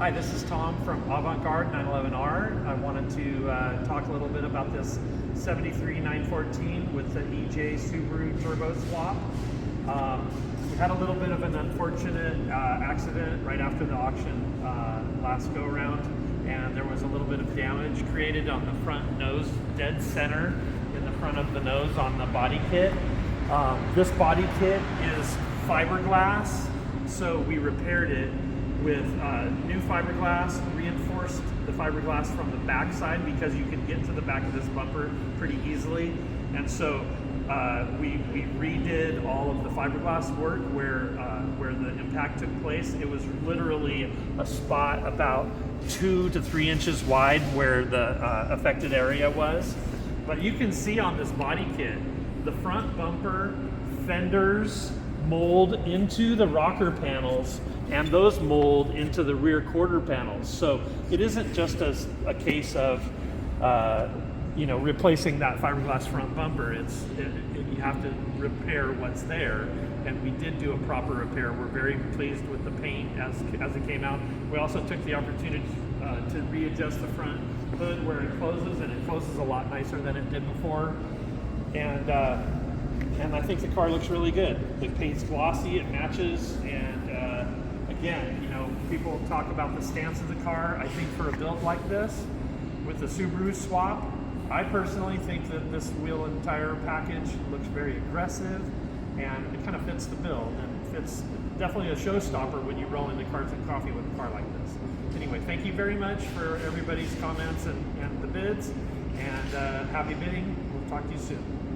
Hi, this is Tom from Avant-Garde 911R. I wanted to talk a little bit about this 73 914 with the EJ Subaru turbo swap. We had a little bit of an unfortunate accident right after the auction last go around, and there was a little bit of damage created on the front nose, dead center in the front of the nose on the body kit. This body kit is fiberglass, so we repaired it with new fiberglass, reinforced the fiberglass from the back side because you can get to the back of this bumper pretty easily. And so we redid all of the fiberglass work where the impact took place. It was literally a spot about 2 to 3 inches wide where the affected area was. But you can see on this body kit, the front bumper fenders mold into the rocker panels, and those mold into the rear quarter panels. So it isn't just a case of replacing that fiberglass front bumper. You have to repair what's there, and we did do a proper repair. We're very pleased with the paint as it came out. We also took the opportunity to readjust the front hood where it closes, and it closes a lot nicer than it did before. And I think the car looks really good. The paint's glossy, it matches, and again, people talk about the stance of the car. I think for a build like this, with the Subaru swap, I personally think that this wheel and tire package looks very aggressive, and it kind of fits the build, and it's definitely a showstopper when you roll into Cards and Coffee with a car like this. Anyway, thank you very much for everybody's comments and the bids, and happy bidding. We'll talk to you soon.